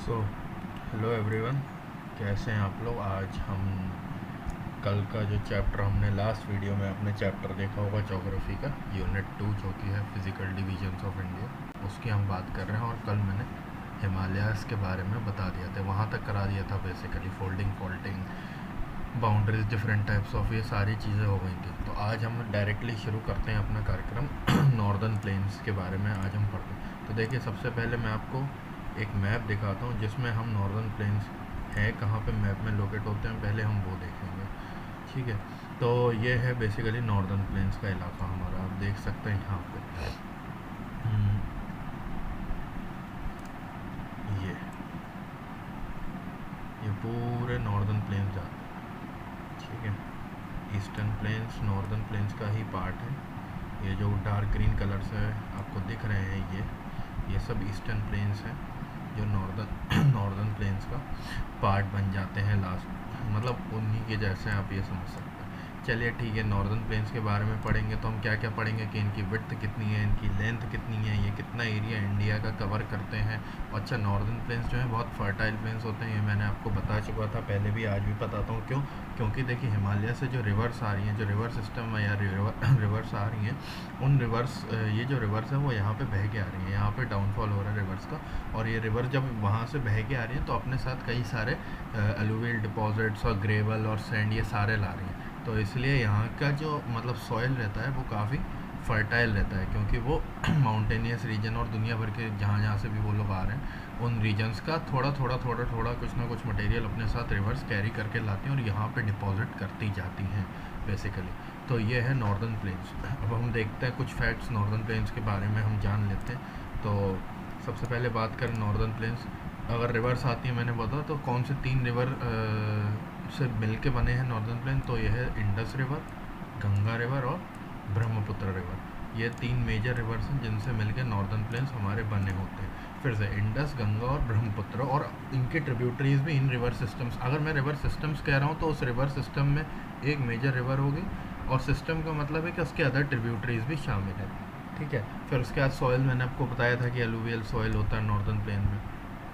So hello everyone, कैसे हैं आप लोग। आज हम कल का जो चैप्टर हमने लास्ट वीडियो में अपने चैप्टर देखा होगा ज्योग्राफी का यूनिट 2 जो कि है फिज़िकल डिवीजन्स ऑफ इंडिया, उसकी हम बात कर रहे हैं। और कल मैंने हिमालयाज़ के बारे में बता दिया था, वहाँ तक करा दिया था basically folding, faulting, boundaries, different types of, ये सारी चीज़ें हो गई थी। तो आज हम डायरेक्टली शुरू करते हैं अपना कार्यक्रम नॉर्दर्न प्लेन्स के बारे में आज हम पढ़ते हैं। तो देखिए, सबसे पहले मैं आपको एक मैप दिखाता हूँ जिसमें हम नॉर्दर्न प्लेन्स हैं कहाँ पे मैप में लोकेट होते हैं, पहले हम वो देखेंगे। ठीक है, तो ये है बेसिकली नॉर्दर्न प्लेन्स का इलाका हमारा, आप देख सकते हैं यहाँ पे। ये पूरे नॉर्दर्न प्लेन्स जाते हैं। ठीक है, ईस्टर्न प्लेन्स नॉर्दर्न प्लेन्स का ही पार्ट है। ये जो डार्क ग्रीन कलर से आपको दिख रहे हैं, ये सब ईस्टर्न प्लेन्स हैं जो नॉर्दर्न प्लेन्स का पार्ट बन जाते हैं लास्ट, मतलब उन्हीं के जैसे आप ये समझ सकते हैं। चलिए ठीक है, नॉर्दर्न प्लेन्स के बारे में पढ़ेंगे तो हम क्या क्या पढ़ेंगे कि इनकी विड्थ कितनी है, इनकी लेंथ कितनी है, ये कितना एरिया इंडिया का कवर करते हैं। और अच्छा, नॉर्दर्न प्लेन्स जो है बहुत फर्टाइल प्लेन्स होते हैं, ये मैंने आपको बता चुका था पहले भी, आज भी बताता हूँ। क्यों? क्योंकि देखिए, हिमालय से जो रिवर्स आ रही हैं, जो रिवर सिस्टम है या रिवर्स आ रही हैं, उन रिवर्स, ये जो रिवर्स है वो यहाँ पे बह के आ रही हैं, यहाँ पे डाउनफॉल हो रहा है रिवर्स का। और ये रिवर जब वहाँ से बह के आ रही हैं तो अपने साथ कई सारे एलुवियल डिपॉजिट्स और ग्रेवल और सैंड ये सारे ला रही हैं। तो इसलिए यहाँ का जो मतलब सॉइल रहता है वो काफ़ी फर्टाइल रहता है, क्योंकि वो माउंटेनियस रीजन और दुनिया भर के जहाँ जहाँ से भी वो लोग आ रहे हैं उन रीजन्स का थोड़ा कुछ ना कुछ मटेरियल अपने साथ रिवर्स कैरी करके लाते हैं और यहाँ पे डिपॉजिट करती जाती हैं बेसिकली। तो ये है नॉर्दर्न प्लेन्स। अब हम देखते हैं कुछ फैक्ट्स नॉर्दर्न प्लेन्स के बारे में हम जान लेते हैं। तो सबसे पहले बात करें नॉर्दर्न प्लेन्स, अगर रिवर्स आती है मैंने बताया तो कौन से 3 रिवर से मिल के बने हैं नॉर्दर्न प्लेन, तो यह है इंडस रिवर, गंगा रिवर और ब्रह्मपुत्र रिवर। ये 3 मेजर रिवर्स हैं जिनसे मिलकर नॉर्दर्न प्लेन्स हमारे बने होते हैं। फिर से इंडस, गंगा और ब्रह्मपुत्र, और इनके ट्रिब्यूटरीज भी इन रिवर सिस्टम्स। अगर मैं रिवर सिस्टम्स कह रहा हूँ तो उस रिवर सिस्टम में एक मेजर रिवर होगी, और सिस्टम का मतलब है कि उसके अदर ट्रिब्यूटरीज भी शामिल है। ठीक है, फिर उसके बाद सॉइल मैंने आपको बताया था कि एलुवियल सॉइल होता है नॉर्दर्न प्लेन में।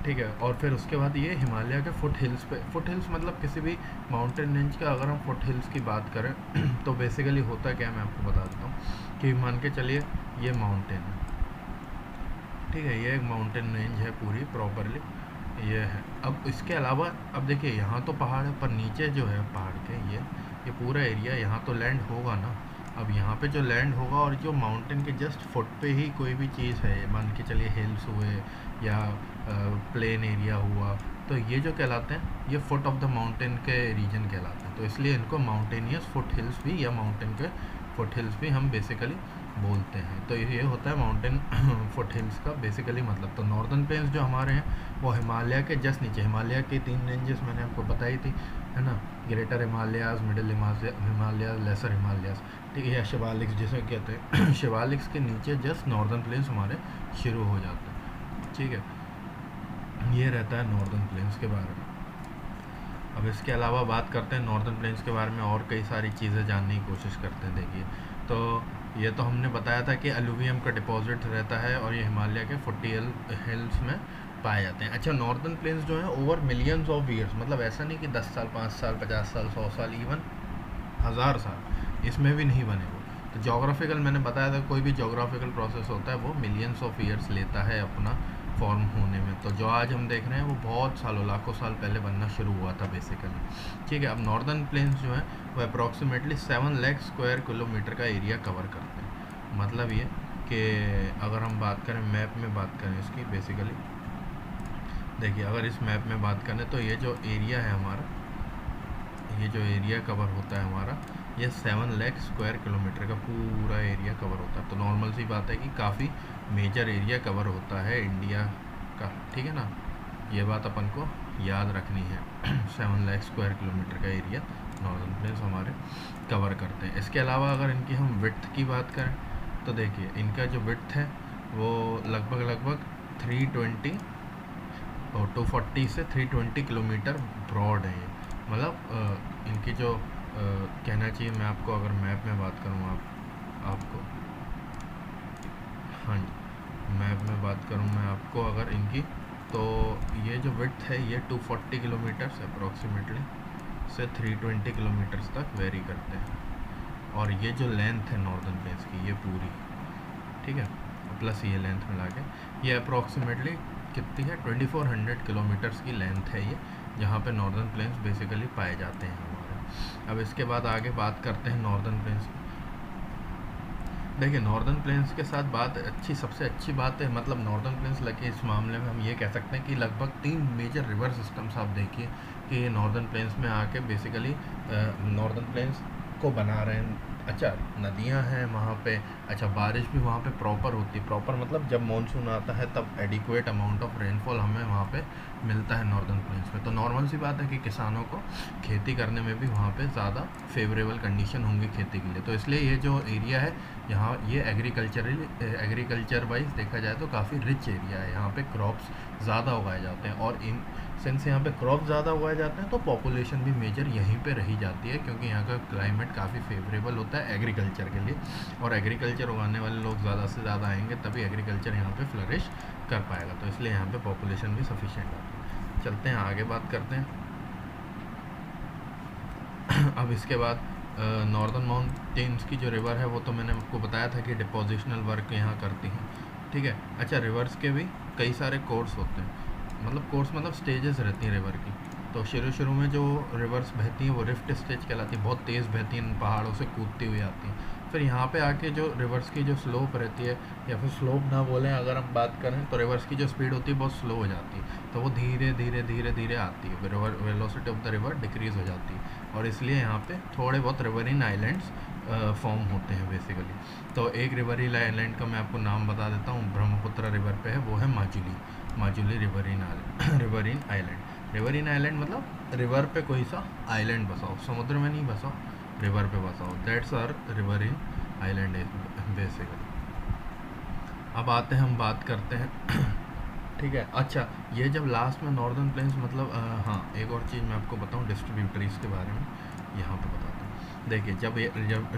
ठीक है, और फिर उसके बाद ये हिमालय के फुट हिल्स पे, फुट हिल्स मतलब किसी भी माउंटेन रेंज का अगर हम फुट हिल्स की बात करें तो बेसिकली होता क्या है मैं आपको बता देता हूँ कि मान के चलिए ये माउंटेन है। ठीक है, ये एक माउंटेन रेंज है पूरी प्रॉपरली, ये है। अब इसके अलावा अब देखिए, यहाँ तो पहाड़ है पर नीचे जो है पहाड़ के ये पूरा एरिया, यहाँ तो लैंड होगा ना। अब यहाँ पे जो लैंड होगा और जो माउंटेन के जस्ट फुट पे ही कोई भी चीज़ है, मान के चलिए हिल्स हुए या प्लेन एरिया हुआ, तो ये जो कहलाते हैं ये फुट ऑफ द माउंटेन के रीजन कहलाते हैं। तो इसलिए इनको माउंटेनियस फुट हिल्स भी या माउंटेन के फुट हिल्स भी हम बेसिकली बोलते हैं। तो ये होता है माउंटेन फुट हिल्स का बेसिकली मतलब। तो नॉर्दर्न प्लेन्स जो हमारे हैं वो हिमालय के जस्ट नीचे, हिमालय की 3 रेंजेस मैंने आपको बताई थी, है ना, greater Himalayas, middle Himalayas, lesser Himalayas. ठीक है, या शिवालिक्स जिसे कहते हैं शिवालिक्स के नीचे जस्ट नॉर्दर्न प्लेन्स हमारे शुरू हो जाते हैं। ठीक है, ये रहता है नॉर्दर्न प्लेन्स के बारे में। अब इसके अलावा बात करते हैं नॉर्दर्न प्लेन्स के बारे में, और कई सारी चीज़ें जानने की कोशिश करते हैं। देखिए, तो ये तो हमने बताया था कि एलुवियम का डिपॉजिट रहता है और ये हिमालय के फुटी हिल्स में पाए जाते हैं। अच्छा, नॉर्दर्न प्लेन्स जो हैं ओवर मिलियंस ऑफ ईयर्स, मतलब ऐसा नहीं कि 10 साल, 5 साल, 50 साल, 100 साल, इवन 1000 साल इसमें भी नहीं बने वो। तो जोग्राफिकल मैंने बताया था, कोई भी जोग्राफिकल प्रोसेस होता है वो मिलियंस ऑफ ईयर्स लेता है अपना फॉर्म होने में। तो जो आज हम देख रहे हैं वो बहुत सालों, लाखों साल पहले बनना शुरू हुआ था बेसिकली। ठीक है, अब नॉर्दर्न प्लेन्स जो हैं वो अप्रॉक्सीमेटली 7 लाख स्क्वायर किलोमीटर का एरिया कवर करते हैं। मतलब ये कि अगर हम बात करें मैप में बात करें इसकी बेसिकली, देखिए अगर इस मैप में बात करें तो ये जो एरिया है हमारा, ये जो एरिया कवर होता है हमारा, ये 7 लाख स्क्वायर किलोमीटर का पूरा एरिया कवर होता है। तो नॉर्मल सी बात है कि काफ़ी मेजर एरिया कवर होता है इंडिया का। ठीक है ना, ये बात अपन को याद रखनी है 7 लाख स्क्वायर किलोमीटर का एरिया नॉर्दर्न प्लेन्स हमारे कवर करते हैं। इसके अलावा अगर इनकी हम विड्थ की बात करें तो देखिए, इनका जो विड्थ है वो लगभग 320 और 240 से 320 किलोमीटर ब्रॉड है ये। मतलब इनकी जो कहना चाहिए, मैं आपको अगर मैप में बात करूँ आपको, हाँ जी, मैप में बात करूँ मैं आपको अगर इनकी, तो ये जो विड्थ है ये 240 किलोमीटर्स अप्रॉक्सीमेटली से 320 किलोमीटर्स तक वेरी करते हैं। और ये जो लेंथ है नॉर्दर्न प्लेन्स की ये पूरी, ठीक है, प्लस ये लेंथ मिला के ये अप्रॉक्सीमेटली कितनी है, 2400 किलोमीटर्स की लेंथ है ये, जहाँ पे नॉर्दर्न प्लेन्स बेसिकली पाए जाते हैं हमारे। अब इसके बाद आगे बात करते हैं नॉर्दर्न प्लेन्स की। देखिए नॉर्दर्न प्लेन्स के साथ बात सबसे अच्छी बात है, मतलब नॉर्दर्न प्लेन्स लगे इस मामले में हम ये कह सकते हैं कि लगभग 3 मेजर रिवर सिस्टम्स आप देखिए कि नॉर्दर्न प्लेन्स में आके बेसिकली नॉर्दर्न प्लेन्स को बना रहे हैं। अच्छा, नदियां हैं वहाँ पे, अच्छा बारिश भी वहाँ पे प्रॉपर होती है, प्रॉपर मतलब जब मानसून आता है तब एडिक्वेट अमाउंट ऑफ रेनफॉल हमें वहाँ पे मिलता है नॉर्दर्न प्लेन्स में। तो नॉर्मल सी बात है कि किसानों को खेती करने में भी वहाँ पे ज़्यादा फेवरेबल कंडीशन होंगी खेती के लिए। तो इसलिए ये जो एरिया है यहाँ ये एग्रीकल्चर वाइज देखा जाए तो काफ़ी रिच एरिया है, यहाँ पे क्रॉप्स ज़्यादा उगाए जाते हैं। और इन सेंस यहाँ पे क्रॉप ज़्यादा उगाए जाते हैं तो पॉपुलेशन भी मेजर यहीं पे रही जाती है, क्योंकि यहाँ का क्लाइमेट काफ़ी फेवरेबल होता है एग्रीकल्चर के लिए। और एग्रीकल्चर उगाने वाले लोग ज़्यादा से ज़्यादा आएंगे तभी एग्रीकल्चर यहाँ पे फ्लरिश कर पाएगा, तो इसलिए यहाँ पे पॉपुलेशन भी सफिशिएंट आती है। चलते हैं आगे बात करते हैं। अब इसके बाद नॉर्दर्न माउंटेन्स की जो रिवर है वो तो मैंने आपको बताया था कि डिपोजिशनल वर्क यहाँ करती हैं, ठीक है। अच्छा, रिवर्स के भी कई सारे कोर्स होते हैं, मतलब स्टेजेस रहती हैं रिवर की। तो शुरू में जो रिवर्स बहती हैं वो रिफ्ट स्टेज कहलाती है, बहुत तेज़ बहती हैं, पहाड़ों से कूदती हुई आती हैं। फिर यहाँ पे आके जो रिवर्स की जो स्लोप रहती है, या फिर स्लोप ना बोलें अगर हम बात करें, तो रिवर्स की जो स्पीड होती है बहुत स्लो हो जाती है, तो वो धीरे धीरे आती है, velocity of the river decrease हो जाती है। और इसलिए यहाँ पे थोड़े बहुत रिवरिन आइलैंड्स फॉर्म होते हैं बेसिकली। तो एक रिवरिन आइलैंड का मैं आपको नाम बता देता हूँ, ब्रह्मपुत्र रिवर पे है, वो है Majuli riverine island. Riverine island मतलब रिवर पे कोई सा आइलैंड बसाओ, समुद्र में नहीं बसाओ, रिवर पे बसाओ, that's are riverine island basically. अब आते हैं, हम बात करते हैं ठीक है। अच्छा, ये जब लास्ट में नॉर्दर्न प्लेन्स मतलब हाँ, एक और चीज़ मैं आपको बताऊँ डिस्ट्रीब्यूटरीज के बारे में, यहाँ पे बताता हूँ। देखिए जब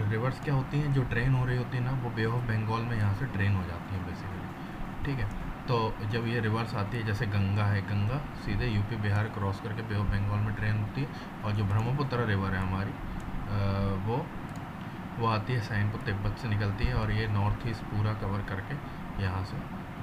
रिवर्स क्या होती हैं, जो ट्रेन हो रही होती है ना, वो बे ऑफ बंगाल में यहाँ से ट्रेन हो जाती है बेसिकली, ठीक है। तो जब ये रिवर्स आती है, जैसे गंगा है, गंगा सीधे यूपी बिहार क्रॉस करके बे ऑफ बंगाल में ट्रेन होती है, और जो ब्रह्मपुत्र रिवर है हमारी वो आती है सैनपुर तिब्बत से निकलती है, और ये नॉर्थ ईस्ट पूरा कवर करके यहाँ से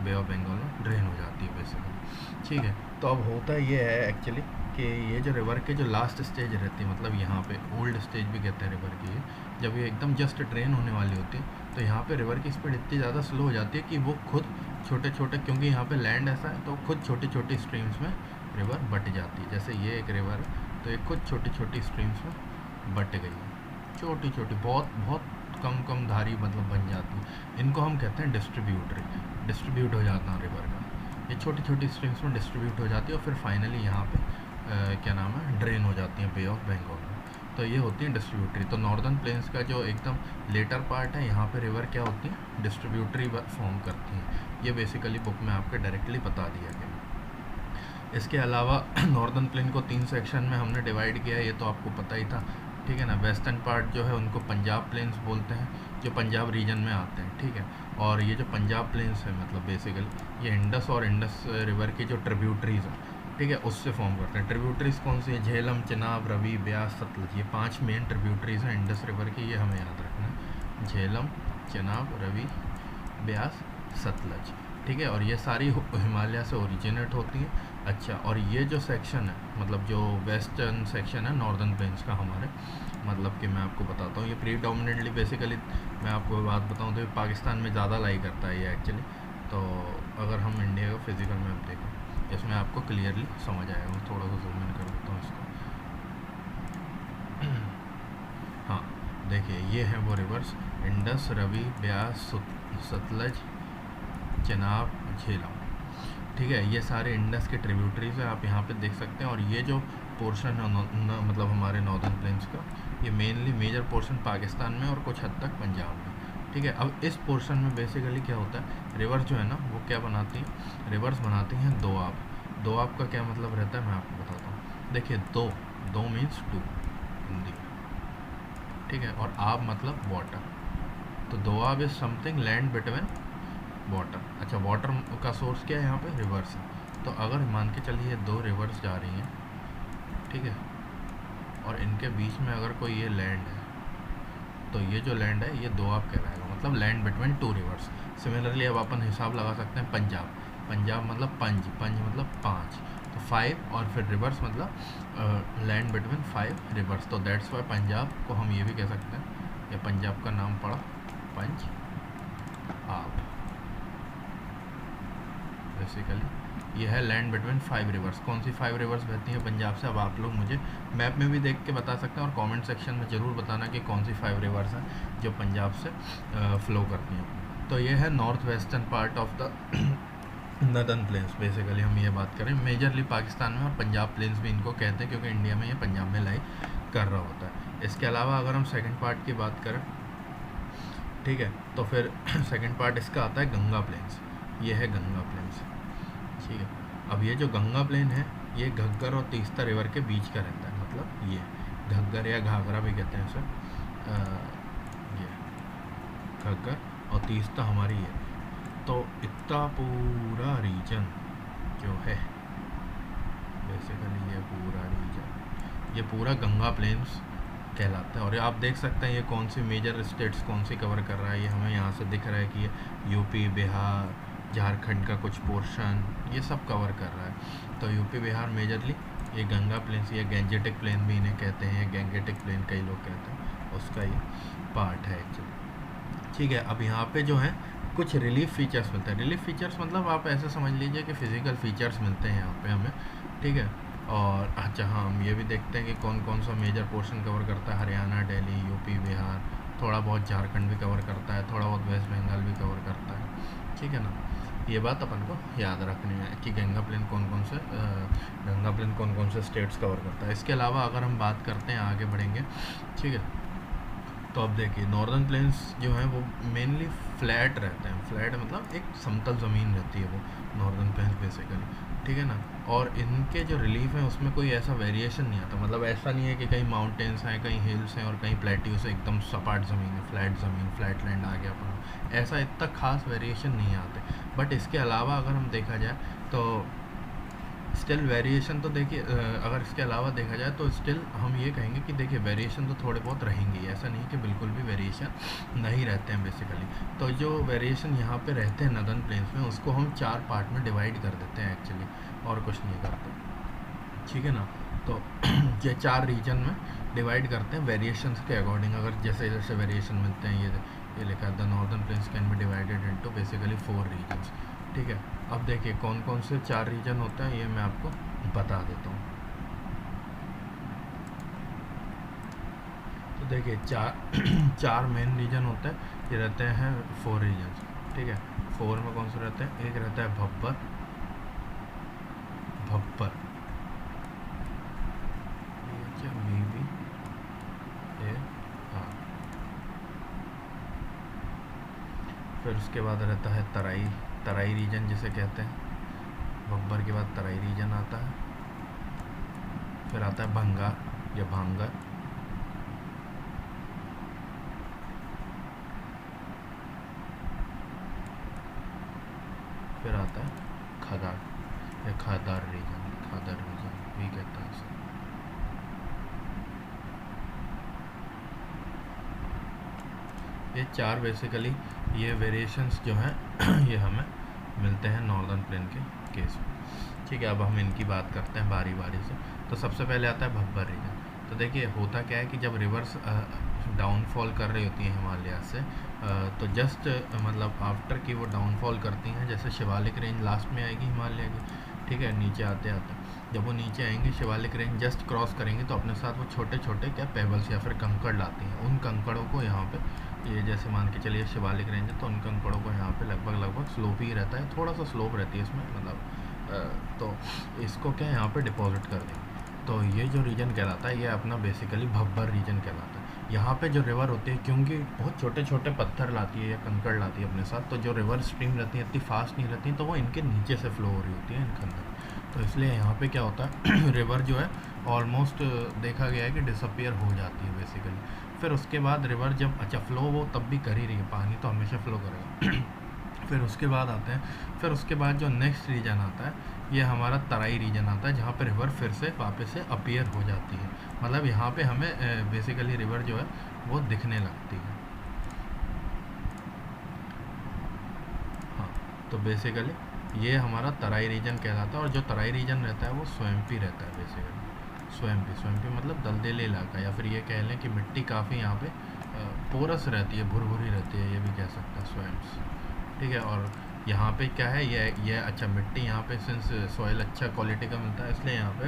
बे ऑफ बंगाल में ड्रेन हो जाती है बेसिकली, ठीक है। तो अब होता ये है एक्चुअली कि ये जो रिवर के जो लास्ट स्टेज रहती है, मतलब यहाँ पे ओल्ड स्टेज भी कहते हैं रिवर की, जब ये एकदम जस्ट ड्रेन होने वाली होती है, तो यहाँ पे रिवर की स्पीड इतनी ज़्यादा स्लो हो जाती है कि वो खुद छोटे, क्योंकि यहाँ पे लैंड ऐसा है, तो खुद छोटी स्ट्रीम्स में रिवर बट जाती है। जैसे ये एक रिवर है, तो ये खुद छोटी स्ट्रीम्स में बट गई है, छोटी बहुत कम धारी मतलब बन जाती है। इनको हम कहते हैं डिस्ट्रीब्यूट हो जाता है रिवर का, ये छोटी स्ट्रीम्स में डिस्ट्रीब्यूट हो जाती है, और फिर फाइनली यहाँ पे क्या नाम है, ड्रेन हो जाती है बे ऑफ बंगाल में। तो ये होती है डिस्ट्रीब्यूटरी। तो नॉर्दर्न प्लेन्स का जो एकदम लेटर पार्ट है, यहाँ पे रिवर क्या होती है, डिस्ट्रीब्यूटरी फॉर्म करती हैं। ये बेसिकली बुक में आपके डायरेक्टली बता दिया गया। इसके अलावा नॉर्दर्न प्लेन को 3 सेक्शन में हमने डिवाइड किया है, ये तो आपको पता ही था, ठीक है ना। वेस्टर्न पार्ट जो है उनको पंजाब प्लेन्स बोलते हैं, जो पंजाब रीजन में आते हैं, ठीक है। और ये जो पंजाब प्लेन्स है, मतलब बेसिकली ये इंडस और इंडस रिवर की जो ट्रिब्यूटरीज हैं, ठीक है, उससे फॉर्म करते हैं। ट्रिब्यूटरीज कौन सी है, झेलम, चिनाब, रवि, ब्यास, सतलज, ये 5 मेन ट्रिब्यूटरीज हैं इंडस रिवर की, ये हमें याद रखना है, झेलम, चिनाब, रवि, ब्यास, सतलज, ठीक है। और ये सारी हिमालय से ओरिजिनेट होती हैं। अच्छा, और ये जो सेक्शन है, मतलब जो वेस्टर्न सेक्शन है नॉर्दर्न प्लेन्स का हमारे, मतलब कि मैं आपको बताता हूँ, ये प्रीडोमिनेटली बेसिकली मैं आपको बात बताऊँ तो ये पाकिस्तान में ज़्यादा लाई करता है ये एक्चुअली। तो अगर हम इंडिया को फिजिकल मैप देखें, इसमें आपको क्लियरली समझ आएगा। मैं थोड़ा सा जूम इन कर देता हूँ इसको। हाँ, देखिए ये है वो रिवर्स, इंडस, रवि, ब्यास, सतलज, चिनाब, झेलम, ठीक है। ये सारे इंडस के ट्रिब्यूटरीज है, आप यहाँ पे देख सकते हैं। और ये जो पोर्शन है मतलब हमारे नॉर्दर्न प्लेन्स का, ये मेनली मेजर पोर्शन पाकिस्तान में और कुछ हद तक पंजाब में, ठीक है। अब इस पोर्शन में बेसिकली क्या होता है, रिवर्स जो है ना वो क्या बनाती हैं, रिवर्स बनाती हैं दोआब का क्या मतलब रहता है मैं आपको बताता हूँ। देखिए दो मीन्स 2 हिंदी में, ठीक है, और आब मतलब वाटर। तो Doab is something land between water. अच्छा, वाटर का सोर्स क्या है यहाँ पे, रिवर्स है, तो अगर मान के चलिए 2 रिवर्स जा रही हैं, ठीक है, और इनके बीच में अगर कोई ये लैंड है, तो ये जो लैंड है ये दोआब कहलाएगा, मतलब लैंड बिटवीन 2 रिवर्स। सिमिलरली अब अपन हिसाब लगा सकते हैं पंजाब, पंजाब मतलब पंज, पंज मतलब 5, तो 5 और फिर रिवर्स मतलब लैंड बिटवीन 5 रिवर्स, तो दैट्स वाई पंजाब को हम ये भी कह सकते हैं, या पंजाब का नाम पड़ा पंज आप। बेसिकली ये है लैंड बिटवीन 5 रिवर्स। कौन सी 5 रिवर्स बहती हैं पंजाब से, अब आप लोग मुझे मैप में भी देख के बता सकते हैं, और कमेंट सेक्शन में ज़रूर बताना कि कौन सी 5 रिवर्स हैं जो पंजाब से फ़्लो करती हैं। तो ये है north western part of the northern plains. Basically हम ये बात करें मेजरली पाकिस्तान में, और पंजाब प्लेन्स भी इनको कहते हैं क्योंकि इंडिया में ये पंजाब में लाई कर रहा होता है। इसके अलावा अगर हम सेकंड पार्ट की बात करें, ठीक है, तो फिर सेकंड पार्ट इसका आता है गंगा प्लेन्स। ये है गंगा प्लेन्स, ठीक है। अब ये जो गंगा प्लेन है ये घग्गर और तीस्ता रिवर के बीच का रहता है, मतलब ये घग्गर या घाघरा भी कहते हैं इसे, ये घग्गर और तीस्ता हमारी है। तो इतना पूरा रीजन जो है बेसिकली, ये पूरा रीजन ये पूरा गंगा प्लेन्स कहलाता है। और आप देख सकते हैं ये कौन सी मेजर स्टेट्स कौन सी कवर कर रहा है, ये हमें यहाँ से दिख रहा है कि ये यूपी, बिहार, झारखंड का कुछ पोर्शन ये सब कवर कर रहा है। तो यूपी बिहार मेजरली ये गंगा प्लेन्स, ये गैंजेटिक प्लेन भी इन्हें कहते हैं, गैंजेटिक प्लेन कई लोग कहते हैं, उसका ये पार्ट है एक्चुअली, ठीक है। अब यहाँ पे जो है कुछ रिलीफ फीचर्स मिलते हैं। रिलीफ फीचर्स मतलब आप ऐसे समझ लीजिए कि फ़िज़िकल फीचर्स मिलते हैं यहाँ पे हमें, ठीक है। और अच्छा हाँ, हम ये भी देखते हैं कि कौन कौन सा मेजर पोर्शन कवर करता है। हरियाणा, दिल्ली, यूपी, बिहार, थोड़ा बहुत झारखंड भी कवर करता है, थोड़ा बहुत वेस्ट बंगाल भी कवर करता है, ठीक है ना। ये बात अपन को याद रखनी है कि गंगा प्लेन कौन कौन से स्टेट्स कवर करता है। इसके अलावा अगर हम बात करते हैं, आगे बढ़ेंगे, ठीक है, तो अब देखिए नॉर्दर्न प्लेन्स जो हैं वो मेनली फ्लैट रहते हैं। फ्लैट मतलब एक समतल ज़मीन रहती है वो नॉर्दर्न प्लेन्स बेसिकली, ठीक है ना। और इनके जो रिलीफ हैं उसमें कोई ऐसा वेरिएशन नहीं आता, मतलब ऐसा नहीं है कि कहीं माउंटेन्स हैं, कहीं हिल्स हैं और कहीं प्लेट्यूस है, एकदम सपाट ज़मीन है, फ्लैट ज़मीन, फ्लैट लैंड आ गया अपना, ऐसा इतना खास वेरिएशन नहीं आते। बट इसके अलावा अगर हम देखा जाए तो स्टिल वेरिएशन तो देखिए, अगर इसके अलावा देखा जाए तो स्टिल हम ये कहेंगे कि देखिए वेरिएशन तो थोड़े बहुत रहेंगे, ऐसा नहीं कि बिल्कुल भी वेरिएशन नहीं रहते हैं बेसिकली। तो जो वेरिएशन यहाँ पे रहते हैं नदर्न प्लेन्स में, उसको हम 4 पार्ट में डिवाइड कर देते हैं एक्चुअली, और कुछ नहीं करते, ठीक है ना। तो ये 4 रीजन में डिवाइड करते हैं वेरिएशंस के अकॉर्डिंग। अगर जैसे जैसे वेरिएशन मिलते हैं, ये लिखा है the northern plains can be divided into basically 4 regions, ठीक है। अब देखिए कौन कौन से 4 रीजन होते हैं ये मैं आपको बता देता हूँ। तो देखिए चार मेन रीजन होते हैं, ये रहते हैं 4 रीजन्स, ठीक है। 4 में कौन से रहते हैं, एक रहता है भब्बर, फिर उसके बाद रहता है तराई रीजन जिसे कहते हैं। भब्बर के बाद तराई रीजन आता है, फिर आता है भंगार या भांगर, फिर आता है खादार या खादार रीजन भी कहता है इसे। ये 4 बेसिकली ये वेरिएशंस जो हैं ये हमें मिलते हैं नॉर्दर्न प्लेन के केस में, ठीक है। अब हम इनकी बात करते हैं बारी बारी से। तो सबसे पहले आता है भब्बर रीजन। तो देखिए होता क्या है कि जब रिवर्स डाउनफॉल कर रही होती हैं हिमालय से, तो जस्ट मतलब आफ्टर कि वो डाउनफॉल करती हैं, जैसे शिवालिक रेंज लास्ट में आएगी हिमालय की, ठीक है, नीचे आते आते जब वो नीचे आएंगे शिवालिक रेंज जस्ट क्रॉस करेंगे तो अपने साथ वो छोटे छोटे क्या पेबल्स या फिर कंकड़ लाती हैं। उन कंकड़ों को यहाँ पे, ये जैसे मान के चलिए शिवालिक रेंज है, तो उन कंकड़ों को यहाँ पे लगभग स्लोप ही रहता है, थोड़ा सा स्लोप रहती है इसमें मतलब, तो इसको क्या यहाँ पे डिपॉजिट कर देंगे। तो ये जो रीजन कहलाता है ये अपना बेसिकली भब्बर रीजन कहलाता है। यहाँ पे जो रिवर होती है क्योंकि बहुत छोटे छोटे पत्थर लाती है या कंकड़ लाती है अपने साथ, तो जो रिवर स्ट्रीम रहती है इतनी फास्ट नहीं रहती, तो वो इनके नीचे से फ्लो हो रही होती है इनके अंदर। तो इसलिए यहाँ पे क्या होता है रिवर जो है ऑलमोस्ट देखा गया है कि डिसअपियर हो जाती है बेसिकली। फिर उसके बाद रिवर जब अच्छा फ्लो वो तब भी कर ही रही है, पानी तो हमेशा फ्लो करेगा फिर उसके बाद आते हैं, फिर उसके बाद जो नेक्स्ट रीजन आता है ये हमारा तराई रीजन आता है जहाँ पे रिवर फिर से वापस से अपीयर हो जाती है, मतलब यहाँ पे हमें बेसिकली रिवर जो है वो दिखने लगती है। हाँ, तो बेसिकली ये हमारा तराई रीजन कहलाता है, और जो तराई रीजन रहता है वो स्वैम्पी रहता है बेसिकली। स्वैम्पी मतलब दलदली इलाका, या फिर ये कह लें कि मिट्टी काफ़ी यहाँ पे पोरस रहती है, भुरभुरी रहती है, ये भी कह सकते हैं स्वैम्प्स, ठीक है। और यहाँ पे क्या है, ये अच्छा मिट्टी यहाँ पे सिंस सॉइल अच्छा क्वालिटी का मिलता है, इसलिए यहाँ पे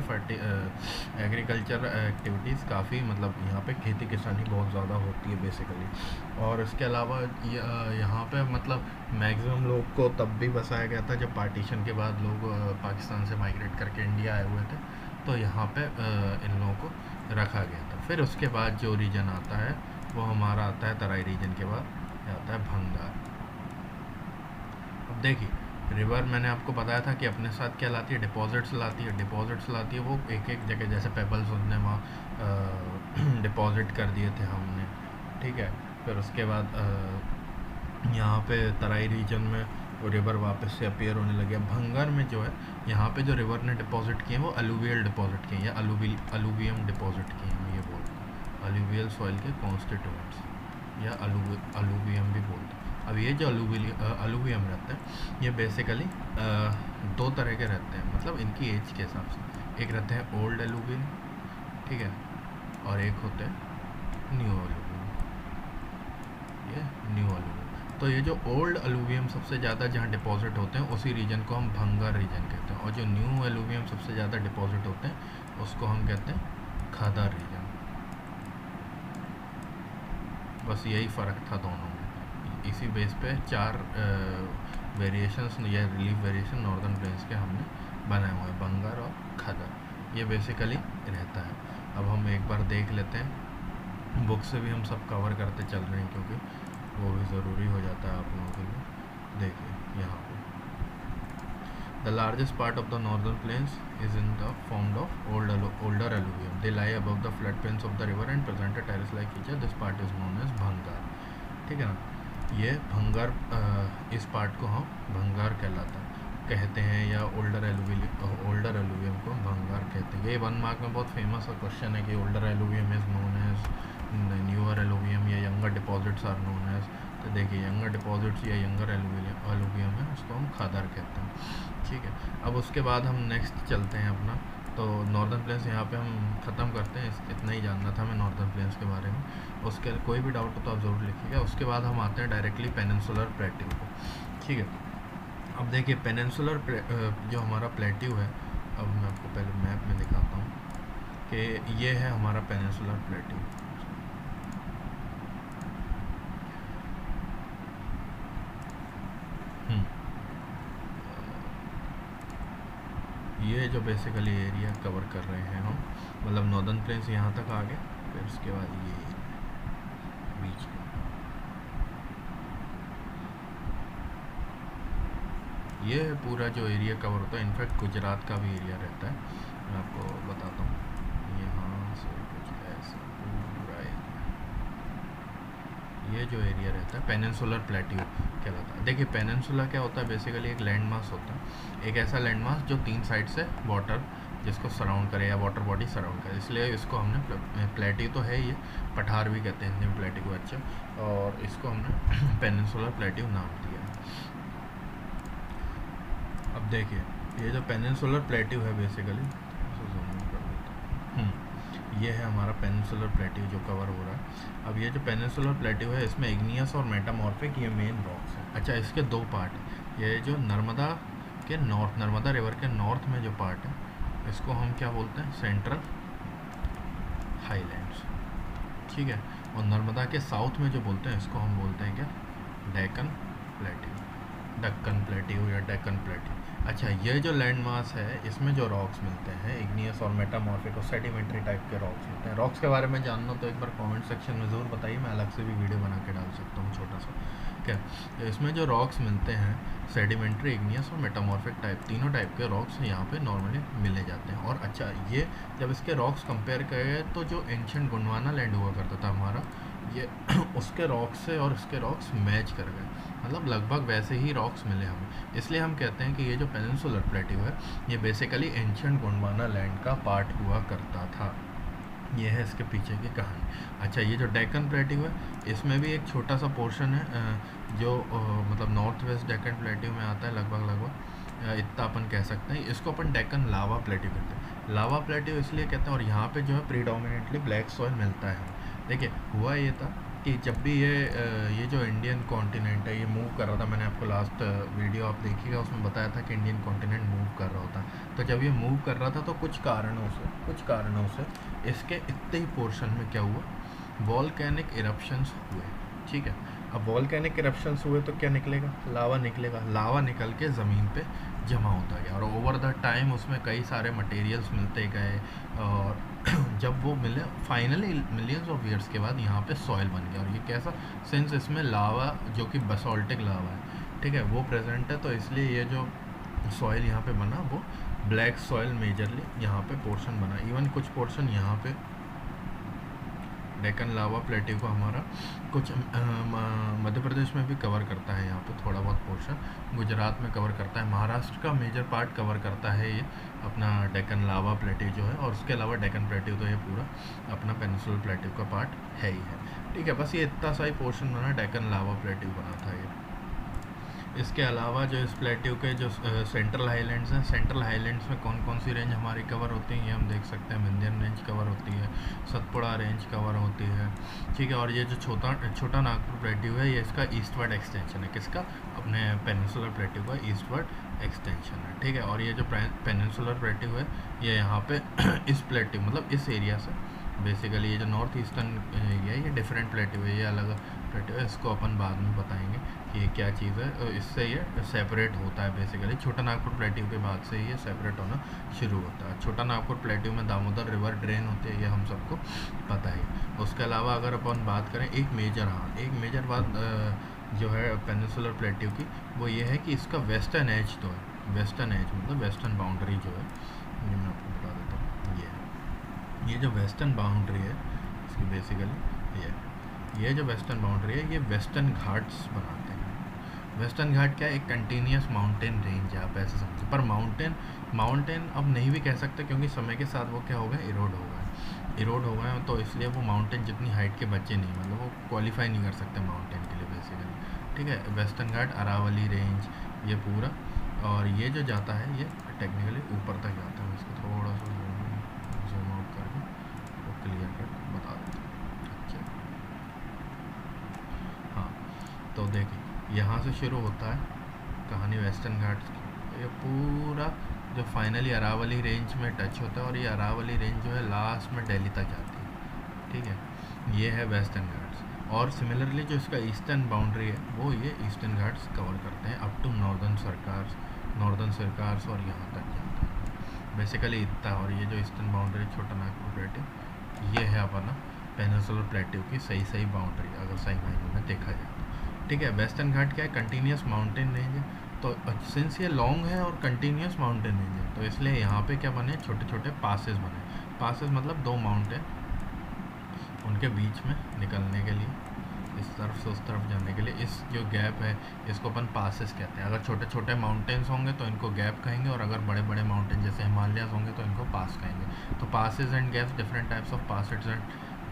एग्रीकल्चर एक्टिविटीज़ काफ़ी, मतलब यहाँ पे खेती किसानी बहुत ज़्यादा होती है बेसिकली। और इसके अलावा यहाँ पे मतलब मैक्सिमम लोग को तब भी बसाया गया था जब पार्टीशन के बाद लोग पाकिस्तान से माइग्रेट करके इंडिया आए हुए थे, तो यहाँ पे इन लोगों को रखा गया था। फिर उसके बाद जो रीजन आता है वो हमारा आता है तराई रीजन के बाद, ये आता है भंगार। अब देखिए रिवर मैंने आपको बताया था कि अपने साथ क्या लाती है, डिपॉजिट्स लाती है। डिपॉजिट्स लाती है वो एक एक जगह, जैसे पेबल्स उसने वहाँ डिपॉजिट कर दिए थे हमने, ठीक है। फिर उसके बाद यहाँ पे तराई रीजन में वो रिवर वापस से अपीयर होने लगे। भंगार में जो है यहाँ पे जो रिवर ने डिपॉजिट किए वो अलूवियल डिपॉजिट किए, या अलूवियम डिपॉजिट किए हम ये बोलते हैं, अलूवियल सॉइल के कॉन्स्टिट्यूएंट्स, या अलूवियम भी बोलते हैं। अब ये जो अलूवियम रहते हैं ये बेसिकली दो तरह के रहते हैं, मतलब इनकी एज के हिसाब से। एक रहते हैं ओल्ड अलूवियम, ठीक है, और एक होते हैं न्यू अलूवियम, ये न्यू अलूवियम। तो ये जो ओल्ड अलूवियम सबसे ज़्यादा जहाँ डिपॉजिट होते हैं उसी रीजन को हम भंगार रीजन कहते हैं, और जो न्यू अलूवियम सबसे ज़्यादा डिपॉजिट होते हैं उसको हम कहते हैं खादार रीजन। बस यही फ़र्क था दोनों में। इसी बेस पे चार वेरिएशंस या रिलीफ वेरिएशन नॉर्दर्न प्लेन्स के हमने बनाए हुए हैं, भंगार और खादर, ये बेसिकली रहता है। अब हम एक बार देख लेते हैं, बुक से भी हम सब कवर करते चल रहे हैं क्योंकि वो भी ज़रूरी हो जाता है आप लोगों के लिए। देखिए यहाँ पे the largest part of the northern planes is in the form of older alluvium. They lie above the flood plains of the river and present a terrace-like feature. This part is known as भंगार, ठीक है ना। ये भंगार, इस part को हम भंगार कहते हैं, या ओल्डर एलुवियम को भंगार कहते हैं। ये 1 मार्क में बहुत फेमस क्वेश्चन है कि older alluvium is known as newer alluvium, या younger deposits are known as. तो देखिए यंगर डिपॉजिट्स या यंगर एलुवियम है, उसको हम खादार कहते हैं, ठीक है। अब उसके बाद हम नेक्स्ट चलते हैं अपना, तो नॉर्दर्न प्लेन्स यहाँ पे हम ख़त्म करते हैं। इतना ही जानना था हमें नॉर्दर्न प्लेन्स के बारे में। उसके कोई भी डाउट हो तो आप ज़रूर लिखिएगा। उसके बाद हम आते हैं डायरेक्टली पेनिनसुलर प्लेट्यू को, ठीक है। अब देखिए पेनिनसुलर जो हमारा प्लेट्यू है, अब मैं आपको पहले मैप में दिखाता हूँ कि ये है हमारा पेनिनसुलर प्लेट्यू। ये जो बेसिकली एरिया कवर कर रहे हैं हम, मतलब नॉर्दर्न प्लेन्स यहाँ तक आ गए, फिर उसके बाद ये बीच में ये पूरा जो एरिया कवर होता है, इनफैक्ट गुजरात का भी एरिया रहता है। मैं आपको बताता हूँ, यहाँ से कुछ ऐसा पूरा ये जो एरिया रहता है पेनिनसुलर प्लेट्यू कहलाता है। देखिए पेनिनसुला क्या होता है, बेसिकली एक लैंड मास होता है, एक ऐसा लैंड मास जो 3 साइड से वाटर जिसको सराउंड करे, या वाटर बॉडी सराउंड करे, इसलिए इसको हमने प्लेट्यू तो है, ये पठार भी कहते हैं हिंदी प्लेट्यू को, अच्छा, और इसको हमने पेनिनसुलर प्लेट्यू नाम दिया है। अब देखिए ये जो पेनिनसुलर प्लेट्यू है बेसिकली, ये है हमारा पेनिनसुलर प्लेट्यू जो कवर हो रहा है। अब ये जो पेनिनसुलर प्लेट्यू है इसमें इग्नियस और मेटामॉर्फिक ये मेन रॉक्स हैं। अच्छा, इसके 2 पार्ट हैं। ये जो नर्मदा रिवर के नॉर्थ में जो पार्ट है इसको हम क्या बोलते हैं, सेंट्रल हाईलैंड्स, ठीक है। और नर्मदा के साउथ में जो बोलते हैं इसको हम बोलते हैं क्या, डेक्कन प्लेट्यू या डेक्कन प्लेट्यू। अच्छा, ये जो लैंड मास है इसमें जो रॉक्स मिलते हैं इग्नियस और मेटामॉर्फिक और सेडिमेंट्री टाइप के रॉक्स मिलते हैं। रॉक्स के बारे में जानना तो एक बार कमेंट सेक्शन में ज़रूर बताइए, मैं अलग से भी वीडियो बना के डाल सकता हूँ छोटा सा, क्या। तो इसमें जो रॉक्स मिलते हैं सेडिमेंट्री, इग्नियस और मेटामॉर्फिक टाइप, तीनों टाइप के रॉक्स यहाँ पे नॉर्मली मिले जाते हैं। और अच्छा, ये जब इसके रॉक्स कंपेयर करें तो जो एंशिएंट गोंडवाना लैंड हुआ करता था हमारा, ये उसके रॉक्स से और इसके रॉक्स मैच कर गए, मतलब लगभग वैसे ही रॉक्स मिले हमें। इसलिए हम कहते हैं कि ये जो पेनिनसुलर प्लेट्यू है ये बेसिकली एंशियंट गोंडवाना लैंड का पार्ट हुआ करता था। ये है इसके पीछे की कहानी। अच्छा, ये जो डेक्कन प्लेट्यू है इसमें भी एक छोटा सा पोर्शन है जो मतलब नॉर्थ वेस्ट डेक्कन प्लेट्यू में आता है, लगभग इतना अपन कह सकते हैं। इसको अपन डेक्कन लावा प्लेट्यू कहते हैं। लावा प्लेट्यू इसलिए कहते हैं, और यहाँ पे जो है प्रीडोमिनेटली ब्लैक सॉइल मिलता है। देखिए हुआ ये था कि जब भी ये जो इंडियन कॉन्टिनेंट है ये मूव कर रहा था, मैंने आपको लास्ट वीडियो आप देखिएगा उसमें बताया था कि इंडियन कॉन्टिनेंट मूव कर रहा होता। तो जब ये मूव कर रहा था तो कुछ कारणों से इसके इतने ही पोर्शन में क्या हुआ, वॉल्केनिक इरप्शंस हुए। ठीक है, अब वॉल्केनिक इरप्शंस हुए तो क्या निकलेगा, लावा निकलेगा। लावा निकल के ज़मीन पे जमा होता गया और ओवर द टाइम उसमें कई सारे मटेरियल्स मिलते गए, और जब वो मिले फाइनली मिलियंस ऑफ ईयर्स के बाद यहाँ पे सॉइल बन गया। और ये कैसा, सिंस इसमें लावा जो कि बसोल्टिक लावा है, ठीक है, वो प्रेजेंट है, तो इसलिए ये जो सॉइल यहाँ पे बना वो ब्लैक सॉइल मेजरली यहाँ पे पोर्शन बना। इवन कुछ पोर्शन यहाँ पे डेक्कन लावा प्लेट्यू को हमारा कुछ मध्य प्रदेश में भी कवर करता है, यहाँ पे थोड़ा बहुत पोर्शन गुजरात में कवर करता है, महाराष्ट्र का मेजर पार्ट कवर करता है ये अपना डेक्कन लावा प्लेट्यू जो है। और उसके अलावा डेक्कन प्लेट्यू तो ये पूरा अपना पेनिनसुलर प्लेट्यू का पार्ट है ही है। ठीक है, बस ये इतना सा ही पोर्शन बना, डेक्कन लावा प्लेट्यू बना था ये। इसके अलावा जो इस प्लेट्यू के जो सेंट्रल हाईलैंड्स हैं, सेंट्रल हाईलैंड्स में कौन कौन सी रेंज हमारी कवर होती है ये हम देख सकते हैं। विंध्यन रेंज कवर होती है, सतपुड़ा रेंज कवर होती है, ठीक है। और ये जो छोटा नागपुर प्लेट्यू है ये इसका ईस्टवर्ड एक्सटेंशन है, किसका, अपने पेनिनसुलर प्लेट्यू का ईस्टवर्ड एक्सटेंशन है, ठीक है। और ये जो पेनिनसुलर प्लेट्यू है ये यहाँ पे इस प्लेट्यू मतलब इस एरिया से बेसिकली ये जो नॉर्थ ईस्टर्न एरिया है ये डिफरेंट प्लेट्यू है, ये अलग प्लेट्यू है, इसको अपन बाद में बताएंगे कि ये क्या चीज़ है। इससे ये सेपरेट होता है बेसिकली, छोटा नागपुर प्लेट्यू के बाद से ये सेपरेट होना शुरू होता है। छोटा नागपुर प्लेट्यू में दामोदर रिवर ड्रेन होती है, ये हम सबको पता है। उसके अलावा अगर अपन बात करें एक मेजर बात जो है पेनिनसुलर प्लेट्यू की, वो ये है कि इसका वेस्टर्न एज तो है, वेस्टर्न एज मतलब वेस्टर्न बाउंड्री जो है, ये मैं आपको बता देता हूँ। ये जो वेस्टर्न बाउंड्री है इसकी बेसिकली ये जो वेस्टर्न बाउंड्री है ये वेस्टर्न घाट्स बनाते हैं। वेस्टर्न घाट क्या है, एक कंटिन्यूस माउंटेन रेंज है, आप ऐसे समझो। पर माउंटेन अब नहीं भी कह सकते, क्योंकि समय के साथ वो क्या हो गया, इरोड हो गए, तो इसलिए वो माउंटेन जितनी हाइट के बच्चे नहीं, मतलब वो क्वालिफाई नहीं कर सकते माउंटेन के लिए बेसिकली, ठीक है। वेस्टर्न घाट, अरावली रेंज ये पूरा, और ये जो जाता है ये टेक्निकली ऊपर तक जाता है। इसको थोड़ा सा जूम आउट करके वो क्लियर कर बता देता हूँ। अच्छा, हाँ, तो देखिए यहाँ से शुरू होता है कहानी वेस्टर्न घाट्स की, ये पूरा जो फाइनली अरावली रेंज में टच होता है, और ये अरावली रेंज जो है लास्ट में दिल्ली तक जाती है, ठीक है। ये है वेस्टर्न घाट्स। और सिमिलरली जो इसका ईस्टर्न बाउंड्री है वो ये ईस्टर्न घाट्स कवर करते हैं अप टू नॉर्दर्न सरकार्स और यहाँ तक जाता है बेसिकली इतना। और ये जो ईस्टर्न बाउंड्री छोटा नागपुर प्लेट्यू ये है अपना पेनिनसुलर प्लेट्यू की सही बाउंड्री अगर सही मायने में देखा जाए तो, ठीक है। वेस्टर्न घाट क्या है, कंटिन्यूस माउंटेन रेंज है, तो सिंस ये लॉन्ग है और कंटिन्यूस माउंटेन रेंज है तो इसलिए यहाँ पे क्या बने, छोटे छोटे पासेस बने। पासेस मतलब दो माउंटेन उनके बीच में निकलने के लिए, इस तरफ से उस तरफ जाने के लिए, इस जो गैप है इसको अपन पासेस कहते हैं। अगर छोटे छोटे माउंटेन्स होंगे तो इनको गैप कहेंगे, और अगर बड़े बड़े माउंटेन जैसे हिमालयाज होंगे तो इनको पास कहेंगे। तो passes and gaps, different types of passes and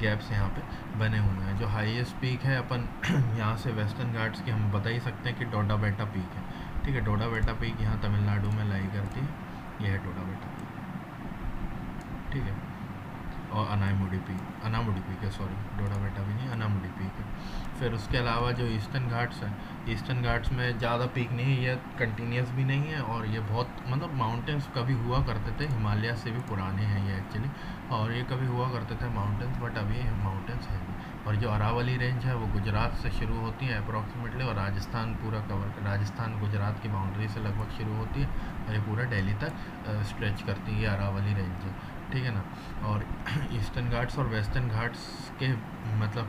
gaps यहाँ पे बने हुए हैं। जो हाईएस्ट पीक है अपन यहाँ से वेस्टर्न घाट्स की हम बता ही सकते हैं कि डोडा बेटा पीक है, ठीक है। डोडा बेटा पीक यहाँ तमिलनाडु में लाई करती है, यह है डोडा बेटा पीक, ठीक है। और अनामुडी पीक है, सॉरी डोडा बेटा भी नहीं, अनामुडी पीक है। फिर उसके अलावा जो ईस्टर्न घाट्स हैं, ईस्टर्न घाट्स में ज़्यादा पीक नहीं है, ये कंटिन्यूस भी नहीं है, और ये बहुत मतलब माउंटेन्स कभी हुआ करते थे, हिमालय से भी पुराने हैं ये एक्चुअली, और ये कभी हुआ करते थे माउंटेन्स, बट अभी माउंटेन्स हैं नहीं। और जो अरावली रेंज है वो गुजरात से शुरू होती है अप्रॉक्सीमेटली, और राजस्थान पूरा कवर, राजस्थान गुजरात की बाउंड्री से लगभग शुरू होती है, और ये पूरा दिल्ली तक स्ट्रेच करती है अरावली रेंज है, ठीक है ना। और ईस्टर्न घाट्स और वेस्टर्न घाट्स के मतलब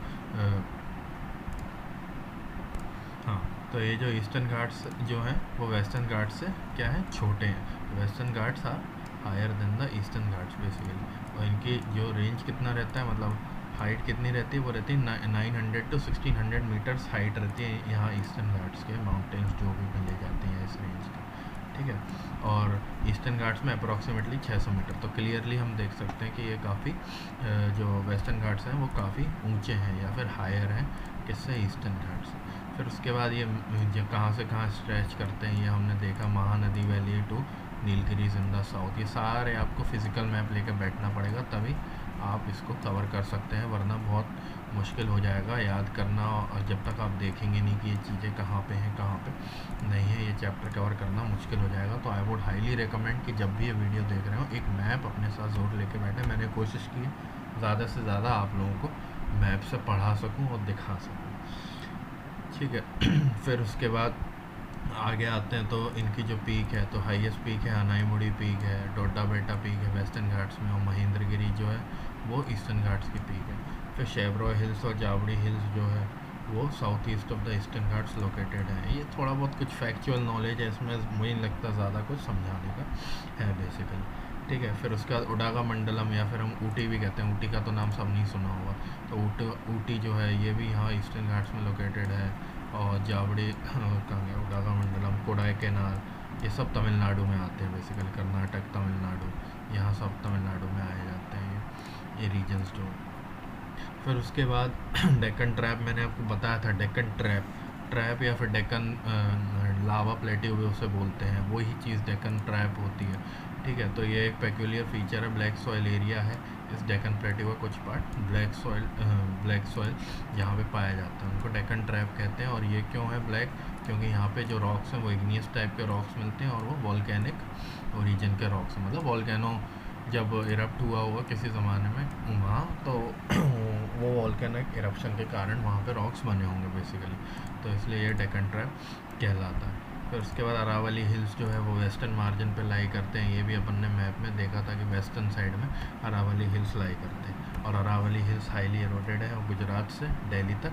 हाँ, तो ये जो ईस्टर्न घाट्स जो हैं वो वेस्टर्न घाट्स से क्या है, छोटे हैं। Western Ghats are higher than the eastern Ghats basically, और इनकी जो रेंज कितना रहता है, मतलब हाइट कितनी रहती है, वो रहती है 900 to 1600 मीटर्स हाइट रहती है यहाँ ईस्टर्न घाट्स के माउंटेन्स जो भी मिले जाते हैं इस रेंज के, ठीक है। और ईस्टर्न घाट्स में अप्रॉक्सीमेटली 600 मीटर, तो क्लियरली हम देख सकते हैं कि ये काफ़ी जो वेस्टर्न घाट्स हैं वो काफ़ी ऊंचे हैं या फिर हायर हैं किससे, ईस्टर्न घाट्स। फिर उसके बाद ये जो कहाँ से कहाँ स्ट्रेच करते हैं ये हमने देखा, Mahanadi valley to Nilgiris in the south. ये सारे आपको फिज़िकल मैप लेकर बैठना पड़ेगा तभी आप इसको कवर कर सकते हैं, वरना बहुत मुश्किल हो जाएगा याद करना, और जब तक आप देखेंगे नहीं कि ये चीज़ें कहाँ पे हैं कहाँ पे नहीं है, ये चैप्टर कवर करना मुश्किल हो जाएगा। तो आई वुड हाईली रिकमेंड कि जब भी ये वीडियो देख रहे हो एक मैप अपने साथ ज़रूर लेके बैठे। मैंने कोशिश की ज़्यादा से ज़्यादा आप लोगों को मैप से पढ़ा सकूँ और दिखा सकूँ, ठीक है। फिर उसके बाद आगे आते हैं तो इनकी जो पीक है, तो हाईएस्ट पीक है अनाईमुड़ी पीक है, डोडा बेटा पीक है वेस्टर्न घाट्स में, और महेंद्रगिरी जो है वो ईस्टर्न घाट्स की पीक है। फिर शेवरॉय हिल्स और जावड़ी हिल्स जो है वो south east of the eastern Ghats located है। ये थोड़ा बहुत कुछ फैक्चुअल नॉलेज है इसमें, मुझे नहीं लगता ज़्यादा कुछ समझाने का है बेसिकली, ठीक है। फिर उसके बाद उडागा मंडलम या फिर हम ऊटी भी कहते हैं, ऊटी का तो नाम सब नहीं सुना होगा, तो ऊटी जो है ये भी यहाँ ईस्टर्न घाट्स में लोकेटेड है। और जावड़ी कहाँ गया, उडागा मंडलम, कोडाई कैनाल, ये सब तमिलनाडु में आते हैं बेसिकली, कर्नाटक तमिलनाडु, यहाँ सब तमिलनाडु में आए जाते हैं ये रीजन्स जो। फिर उसके बाद डेक्कन ट्रैप मैंने आपको बताया था, डेक्कन ट्रैप या फिर डेक्कन लावा प्लेट्यू भी उसे बोलते हैं, वही चीज़ डेक्कन ट्रैप होती है, ठीक है। तो ये एक पेक्यूलियर फीचर है, ब्लैक सॉइल एरिया है इस डेक्कन प्लेट्यू का, कुछ पार्ट ब्लैक सॉइल यहाँ पे पाया जाता है, उनको डेक्कन ट्रैप कहते हैं। और ये क्यों है ब्लैक, क्योंकि यहाँ पे जो रॉक्स हैं वो इग्नियस टाइप के रॉक्स मिलते हैं और वो वॉल्केनिक ओरिजिन के रॉक्स हैं, मतलब वॉल्केनो जब इरप्ट हुआ होगा किसी ज़माने में वहाँ, तो वो वॉल्केनिक इरप्शन के कारण वहाँ पे रॉक्स बने होंगे बेसिकली, तो इसलिए ये डेक्कन ट्रैप कहलाता है। फिर उसके बाद अरावली हिल्स जो है वो वेस्टर्न मार्जिन पे लाई करते हैं, ये भी अपन ने मैप में देखा था कि वेस्टर्न साइड में अरावली हिल्स लाई करते हैं। और अरावली हिल्स हाईली एरोडेड है और गुजरात से दिल्ली तक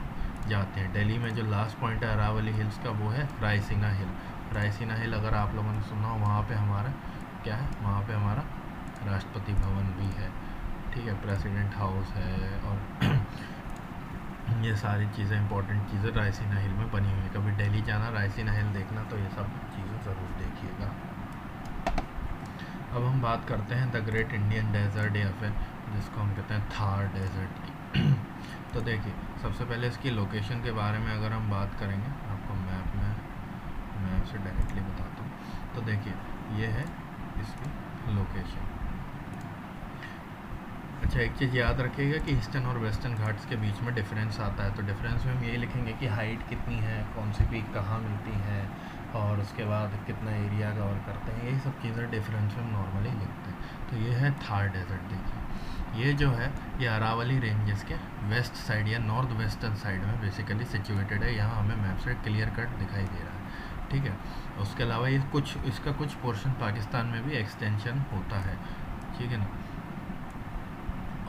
जाते हैं। दिल्ली में जो लास्ट पॉइंट है अरावली हिल्स का वो है रायसीना हिल। रायसीना हिल अगर आप लोगों ने सुना हो, वहाँ पे हमारा क्या है, वहाँ पे हमारा राष्ट्रपति भवन भी है, ठीक है, प्रेसिडेंट हाउस है, और ये सारी चीज़ें इंपॉर्टेंट चीज़ें रायसीना हिल में बनी हुई है। कभी दिल्ली जाना, रायसीना हिल देखना, तो ये सब चीज़ें ज़रूर देखिएगा। अब हम बात करते हैं द ग्रेट इंडियन डेजर्ट या फिर जिसको हम कहते हैं थार डेजर्ट की। तो देखिए सबसे पहले इसकी लोकेशन के बारे में अगर हम बात करेंगे, आपको मैप से डायरेक्टली बताता हूँ। तो देखिए ये है इसकी लोकेशन। अच्छा, एक चीज़ याद रखिएगा कि ईस्टर्न और वेस्टर्न घाट्स के बीच में डिफरेंस आता है, तो डिफरेंस में हम यही लिखेंगे कि हाइट कितनी है, कौन सी पीक कहाँ मिलती है, और उसके बाद कितना एरिया कवर करते हैं, यही सब चीज़ें डिफरेंस में हम नॉर्मली लिखते हैं। तो ये है थार डेजर्ट। देखिए ये जो है ये अरावली रेंजेस के वेस्ट साइड या नॉर्थ वेस्टर्न साइड में बेसिकली सिचुएटेड है, यहाँ हमें मैप से क्लियर कट दिखाई दे रहा है, ठीक है। उसके अलावा ये इसका कुछ पोर्शन पाकिस्तान में भी एक्सटेंशन होता है, ठीक है ना।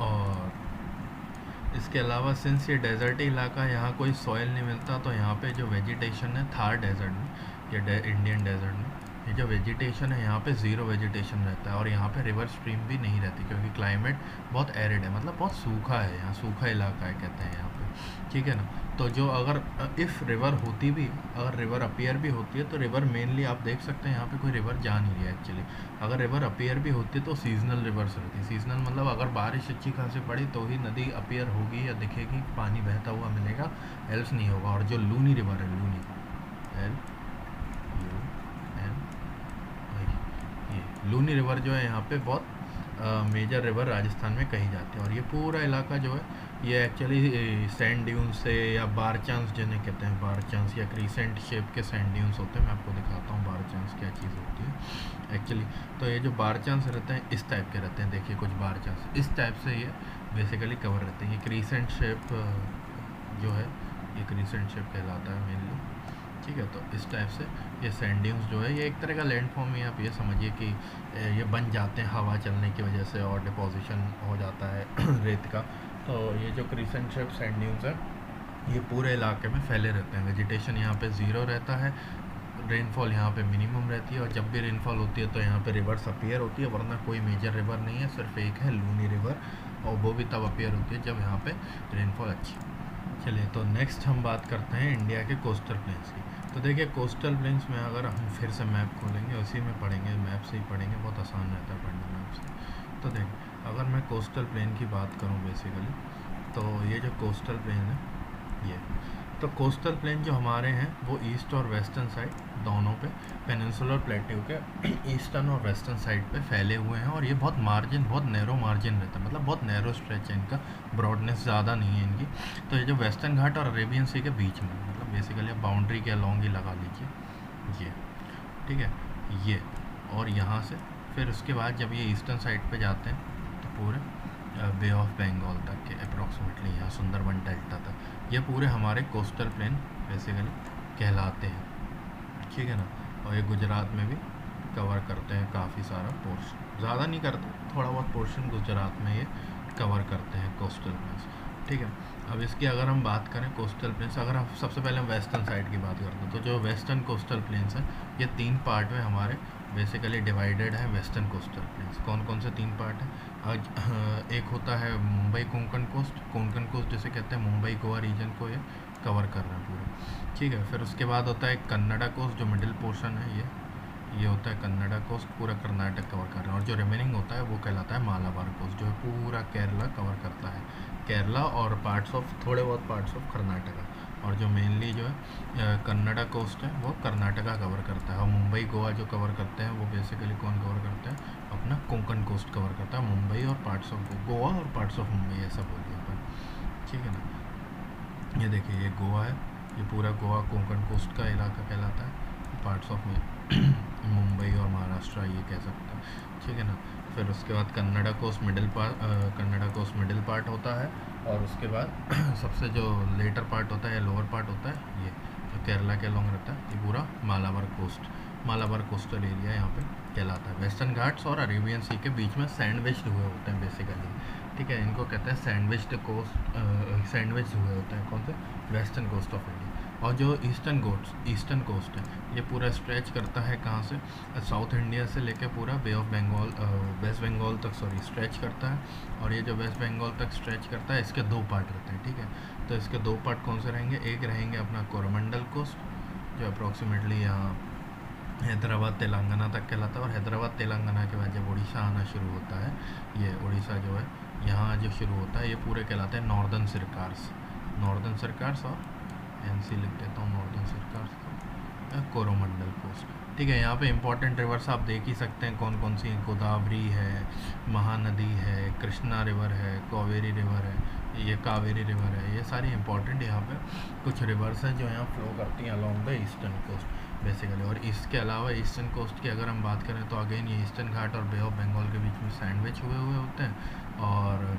और इसके अलावा सिंस ये डेजर्टी इलाका, यहाँ कोई सॉइल नहीं मिलता, तो यहाँ पे जो वेजिटेशन है थार डेजर्ट में या इंडियन डेजर्ट में, ये जो वेजिटेशन है यहाँ पे ज़ीरो वेजिटेशन रहता है, और यहाँ पे रिवर स्ट्रीम भी नहीं रहती क्योंकि क्लाइमेट बहुत एरिड है, मतलब बहुत सूखा है, यहाँ सूखा इलाका है कहते हैं यहाँ पे, ठीक है ना। तो जो अगर इफ़ रिवर होती भी, अगर रिवर अपीयर भी होती है, तो रिवर मेनली आप देख सकते हैं यहाँ पे कोई रिवर जा नहीं रही है एक्चुअली। अगर रिवर अपीयर भी होती है तो सीजनल रिवर्स रहती है। सीजनल मतलब अगर बारिश अच्छी खासी पड़ी तो ही नदी अपीयर होगी या दिखेगी, पानी बहता हुआ मिलेगा, एल्स नहीं होगा। और जो लूनी रिवर है, लूनी लूनी रिवर जो है यहाँ पे बहुत मेजर रिवर राजस्थान में कही जाती है। और ये पूरा इलाका जो है ये एक्चुअली सैंड ड्यून्स से या बार चांस जिन्हें कहते हैं, बार चांस या क्रीसेंट शेप के सैंड ड्यून्स होते हैं। मैं आपको दिखाता हूँ बार चांस क्या चीज़ होती है एक्चुअली। तो ये जो बार चांस रहते हैं इस टाइप के रहते हैं, देखिए कुछ बार चांस इस टाइप से ये बेसिकली कवर रहते हैं। ये क्रीसेंट शेप जो है ये क्रीसेंट शेप कहलाता है मेनली, ठीक है। तो इस टाइप से ये सैंड ड्यून्स जो है ये एक तरह का लैंड फॉर्म है। आप ये समझिए कि ये बन जाते हैं हवा चलने की वजह से और डिपोजिशन हो जाता है रेत का। तो ये जो क्रीसेंट शेप सैंड ड्यून्स है ये पूरे इलाके में फैले रहते हैं। वेजिटेशन यहाँ पे ज़ीरो रहता है, रेनफॉल यहाँ पे मिनिमम रहती है, और जब भी रेनफॉल होती है तो यहाँ पे रिवर्स अपीयर होती है, वरना कोई मेजर रिवर नहीं है, सिर्फ एक है लूनी रिवर, और वो भी तब अपीयर होती है जब यहाँ पे रेनफॉल अच्छी। चलिए, तो नेक्स्ट हम बात करते हैं इंडिया के कोस्टल प्लेन्स की। तो देखिए, कोस्टल प्लेन्स में अगर हम फिर से मैप खोलेंगे, उसी में पढ़ेंगे, मैप से ही पढ़ेंगे, बहुत आसान रहता है पढ़ना मैप से। तो देखिए, अगर मैं कोस्टल प्लेन की बात करूँ बेसिकली, तो ये जो कोस्टल प्लेन है ये, तो कोस्टल प्लेन जो हमारे हैं वो ईस्ट और वेस्टर्न साइड दोनों पे, पेनिनसुलर प्लेट्यू के ईस्टर्न और वेस्टर्न साइड पे फैले हुए हैं, और ये बहुत नैरो मार्जिन रहता है, मतलब बहुत नैरो स्ट्रेच है इनका, ब्रॉडनेस ज़्यादा नहीं है इनकी। तो ये जो वेस्टर्न घाट और अरेबियन सी के बीच में, मतलब बेसिकली आप बाउंड्री के अलॉन्ग ही लगा लीजिए ये, ठीक है ये। और यहाँ से फिर उसके बाद जब ये ईस्टर्न साइड पे जाते हैं तो पूरे बे ऑफ बंगाल तक के अप्रॉक्सीमेटली, यहाँ सुंदरबन डेल्टा तक, ये पूरे हमारे कोस्टल प्लेन बेसिकली कहलाते हैं, ठीक है ना। और ये गुजरात में भी कवर करते हैं काफ़ी सारा पोर्शन, ज़्यादा नहीं करते, थोड़ा बहुत पोर्शन गुजरात में ये कवर करते हैं कोस्टल प्लेन्स, ठीक है। अब इसकी अगर हम बात करें कोस्टल प्लेन्स, अगर हम सबसे पहले हम वेस्टर्न साइड की बात करते हैं, तो जो वेस्टर्न कोस्टल प्लेन्स हैं ये 3 पार्ट में हमारे बेसिकली डिवाइडेड है। वेस्टर्न कोस्टल प्लेन्स कौन कौन से 3 पार्ट हैं? आज एक होता है मुंबई कोंकण कोस्ट जिसे कहते हैं, मुंबई गोवा रीजन को ये कवर कर रहा है पूरा, ठीक है। फिर उसके बाद होता है कन्नड़ा कोस्ट, जो मिडिल पोर्शन है ये होता है कन्नड़ा कोस्ट, पूरा कर्नाटक कवर कर रहा है, और जो रिमेनिंग होता है वो कहलाता है मालाबार कोस्ट, जो है पूरा केरला कवर करता है, केरला और थोड़े बहुत पार्ट्स ऑफ कर्नाटका। और जो मेनली जो है कन्नड़ा कोस्ट है वो कर्नाटका कवर करता है, और मुंबई गोवा जो कवर करते हैं वो बेसिकली कौन कवर करता है? अपना कोंकण कोस्ट कवर करता है, मुंबई और पार्ट्स ऑफ गोवा और पार्ट्स ऑफ मुंबई, ऐसा बोलिए अपन, ठीक है ना। ये देखिए, ये गोवा है, ये पूरा गोवा कोंकण कोस्ट का इलाका कहलाता है, पार्ट्स ऑफ मुंबई और महाराष्ट्र ये कह सकते हैं, ठीक है ना। फिर उसके बाद कन्नड़ा कोस्ट मिडिल पार्ट होता है, और उसके बाद सबसे जो लेटर पार्ट होता है या लोअर पार्ट होता है ये जो केरला के लॉन्ग रहता है, ये पूरा मालाबार कोस्टल एरिया यहाँ पे कहलाता है। वेस्टर्न घाट्स और अरेबियन सी के बीच में सैंडविच्ड हुए होते हैं बेसिकली, ठीक है, इनको कहते हैं सैंडविच्ड हुए होते हैं, कौन से? Western coast of India. और जो ईस्टर्न कोस्ट है ये पूरा स्ट्रेच करता है कहाँ से? साउथ इंडिया से लेकर पूरा बे ऑफ बंगाल, वेस्ट बंगाल तक स्ट्रेच करता है। और ये जो वेस्ट बंगाल तक स्ट्रेच करता है, इसके 2 पार्ट रहते हैं, ठीक है। तो इसके 2 पार्ट कौन से रहेंगे? एक रहेंगे अपना कोरोमंडल कोस्ट, जो अप्रॉक्सीमेटली यहाँ हैदराबाद तेलंगाना तक कहलाता है, और हैदराबाद तेलंगाना के बाद जब उड़ीसा आना शुरू होता है, ये उड़ीसा जो है यहाँ जो शुरू होता है, ये पूरे कहलाते हैं नॉर्दर्न सरकार्स, और एनसी लिख देता हूँ, नॉर्दर्न सरकार्स कोरोमंडल कोस्ट, ठीक है। यहाँ पे इंपॉर्टेंट रिवर्स आप देख ही सकते हैं कौन कौन सी, गोदावरी है, महानदी है, कृष्णा रिवर है, कावेरी रिवर है, ये कावेरी रिवर है, ये सारी इंपॉर्टेंट यहाँ पे कुछ रिवर्स हैं जो यहाँ फ्लो करती हैं along the eastern coast basically. और इसके अलावा ईस्टर्न कोस्ट की अगर हम बात करें तो अगेन ये ईस्टर्न घाट और बे ऑफ बंगाल के बीच में सैंडविच हुए होते हैं। और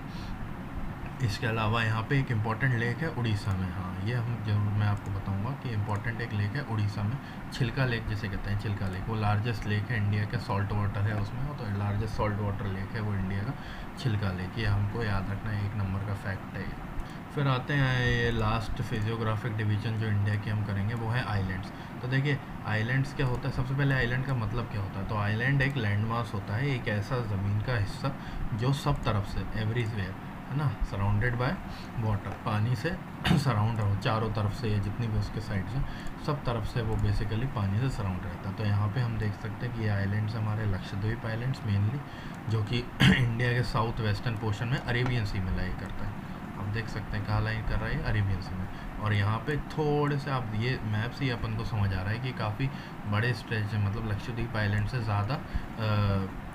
इसके अलावा यहाँ पे एक इम्पॉर्टेंट लेक है उड़ीसा में, हाँ ये हम जरूर मैं आपको बताऊंगा कि इम्पॉर्टेंट एक लेक है उड़ीसा में, चिल्का लेक जिसे कहते हैं, चिल्का लेक वो लार्जेस्ट लेक है इंडिया का, सॉल्ट वाटर है उसमें, तो लार्जेस्ट सॉल्ट वाटर लेक है वो इंडिया का चिल्का लेक, ये हमको याद रखना है, 1 नंबर का फैक्ट है। फिर आते हैं ये लास्ट फिजियोग्राफिक डिवीजन जो इंडिया की हम करेंगे वो है आइलैंड्स। तो देखिए आइलैंड्स क्या होता है, सबसे पहले आइलैंड का मतलब क्या होता है? तो आइलैंड एक लैंड मास होता है, एक ऐसा ज़मीन का हिस्सा जो सब तरफ से एवरीवेयर है ना, सराउंडेड बाय वाटर, पानी से सराउंड हो चारों तरफ से, ये जितनी भी उसके साइड से सब तरफ से वो बेसिकली पानी से सराउंड रहता है। तो यहाँ पे हम देख सकते हैं कि ये आइलैंड्स हमारे लक्षद्वीप आइलैंड्स मेनली, जो कि इंडिया के साउथ वेस्टर्न पोर्शन में अरेबियन सी में लाई करता है। आप देख सकते हैं कहाँ लाइन कर रहा है, अरेबियन सी में। और यहाँ पे थोड़े से आप ये मैप से ही अपन को समझ आ रहा है कि काफ़ी बड़े स्ट्रेच है, मतलब लक्षद्वीप आइलैंड से ज़्यादा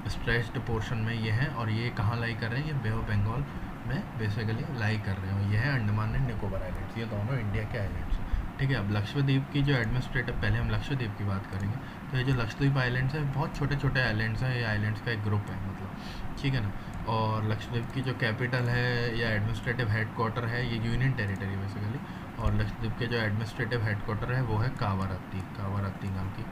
स्ट्रेच्ड पोर्शन में ये हैं। और ये कहाँ लाई कर रहे हैं? ये बे ऑफ बंगाल में बेसिकली लाई कर रहे हो। ये है अंडमान एंड निकोबार आइलैंड्स, ये दोनों इंडिया के आइलैंड्स हैं, ठीक है। अब लक्षद्वीप की जो एडमिनिस्ट्रेटिव, पहले हम लक्षद्वीप की बात करेंगे। तो ये जो लक्षद्वीप आइलैंड्स हैं बहुत छोटे छोटे आइलैंड्स हैं, ये आइलैंड्स का एक ग्रुप है मतलब, ठीक है ना। और लक्षद्वीप की जो कैपिटल है या एडमिनिस्ट्रेटिव हेडक्वार्टर है ये यूनियन टेरिटरी बेसिकली, और लक्षद्वीप के जो एडमिनिस्ट्रेटिव हेडक्वार्टर है वो है कावारत्ती नाम की,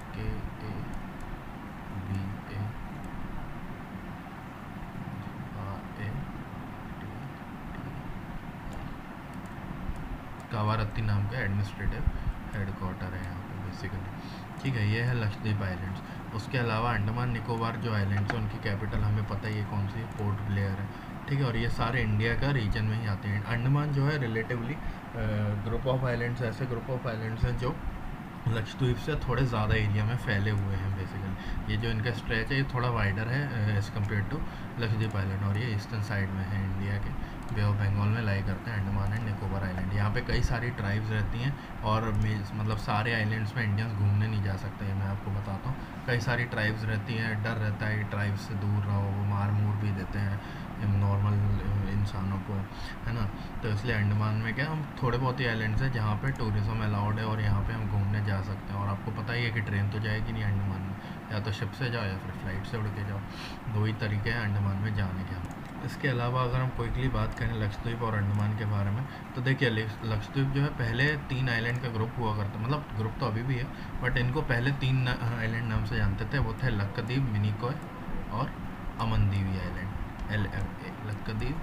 कावारत्ती नाम का एडमिनिस्ट्रेटिव हेडक्वार्टर है यहाँ पे बेसिकली। ठीक है, ये है लक्षद्वीप आइलैंड्स। उसके अलावा अंडमान निकोबार जो आइलैंड्स हैं उनकी कैपिटल हमें पता ही है कौन सी, पोर्ट ब्लेयर है। ठीक है, और ये सारे इंडिया का रीजन में ही आते हैं। अंडमान जो है रिलेटिवली ग्रुप ऑफ आइलैंड्स, ऐसे ग्रुप ऑफ आइलैंड्स हैं जो लक्षद्वीप से थोड़े ज़्यादा एरिया में फैले हुए हैं बेसिकली। ये जो इनका स्ट्रेच है ये थोड़ा वाइडर है as compare to Lakshadweep island, और ये ईस्टर्न साइड में है इंडिया के, बे ऑफ बंगाल में लाई करते हैं अंडमान एंड निकोबार आइलैंड। यहाँ पे कई सारी ट्राइब्स रहती हैं, और मतलब सारे आइलैंड्स में इंडियंस घूमने नहीं जा सकते, मैं आपको बताता हूँ। कई सारी ट्राइब्स रहती हैं, डर रहता है ट्राइब्स से दूर रहो, वो मार मूर भी देते हैं नॉर्मल इंसानों को, है ना। तो इसलिए अंडमान में क्या, हम थोड़े बहुत ही आइलैंड्स हैं जहाँ पे टूरिज़्म अलाउड है और यहाँ पे हम घूमने जा सकते हैं। और आपको पता ही है कि ट्रेन तो जाएगी नहीं अंडमान में, या तो शिप से जाओ या फिर फ्लाइट से उड़ के जाओ, दो ही तरीके हैं अंडमान में जाने के। इसके अलावा अगर हम क्विकली बात करें लक्षद्वीप और अंडमान के बारे में, तो देखिए लक्षद्वीप जो है पहले 3 आइलैंड का ग्रुप हुआ करता, मतलब ग्रुप तो अभी भी है, बट इनको पहले 3 आइलैंड नाम से जानते थे। वो थे लक्षद्वीप, मिनिकॉय और Amindivi island, LMA, Lakshadweep,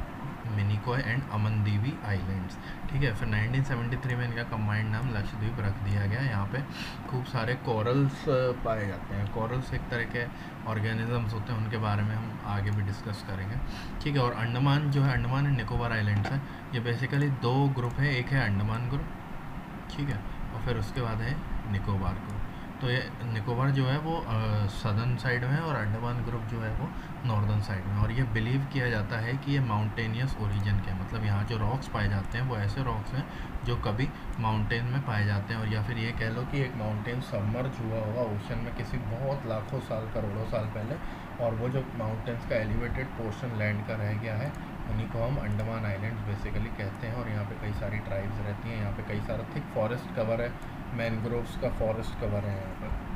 Minicoy and Amindivi islands. ठीक है, फिर 1973 में इनका कंबाइंड नाम लक्षद्वीप रख दिया गया। यहाँ पे खूब सारे कोरल्स पाए जाते हैं। कोरल्स एक तरह के ऑर्गेनिजम्स होते हैं, उनके बारे में हम आगे भी डिस्कस करेंगे। ठीक है, और अंडमान जो है, अंडमान एंड निकोबार आइलैंड्स है, ये बेसिकली 2 ग्रुप है। एक है अंडमान ग्रुप, ठीक है, और फिर उसके बाद है निकोबार ग्रुप। तो ये निकोबार जो है वो सदर्न साइड में है, और अंडमान ग्रुप जो है वो नॉर्दर्न साइड में। और ये बिलीव किया जाता है कि ये माउंटेनियस ओरिजिन के, मतलब यहाँ जो रॉक्स पाए जाते हैं वो ऐसे रॉक्स हैं जो कभी माउंटेन में पाए जाते हैं, और या फिर ये कह लो कि एक माउंटेन सबमर्ज हुआ होगा ओशन में किसी बहुत लाखों साल, करोड़ों साल पहले, और वो जो माउंटेन्स का एलिवेटेड पोर्शन लैंड का रह गया है, उन्हीं को हम अंडमान आइलैंड्स बेसिकली कहते हैं। और यहाँ पे कई सारी ट्राइब्स रहती हैं, यहाँ पे कई सारा थिक फॉरेस्ट कवर है, मैनग्रोव्स का फॉरेस्ट कवर है यहाँ पर।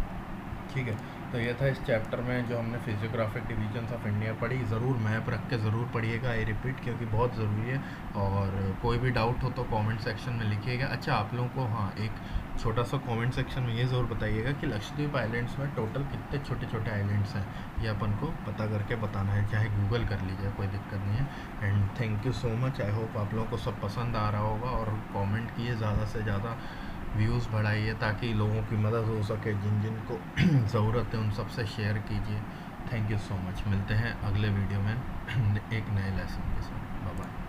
ठीक है, तो ये था इस चैप्टर में जो हमने फिजियोग्राफिक डिवीजन्स ऑफ इंडिया पढ़ी। ज़रूर मैप रख के ज़रूर पढ़िएगा, आई रिपीट, क्योंकि बहुत ज़रूरी है। और कोई भी डाउट हो तो कमेंट सेक्शन में लिखिएगा। अच्छा, आप लोगों को हाँ एक छोटा सा कमेंट सेक्शन में ये ज़रूर बताइएगा कि लक्षद्वीप आइलैंड्स में टोटल कितने छोटे छोटे आइलैंड्स हैं, ये अपन को पता करके बताना है, चाहे गूगल कर लीजिए, कोई दिक्कत नहीं है। And thank you so much, I hope आप लोगों को सब पसंद आ रहा होगा, और कमेंट किए, ज़्यादा से ज़्यादा व्यूज़ बढ़ाइए ताकि लोगों की मदद हो सके, जिन जिन को ज़रूरत है उन सब से शेयर कीजिए। थैंक यू सो मच, मिलते हैं अगले वीडियो में एक नए लेसन के साथ। Bye bye.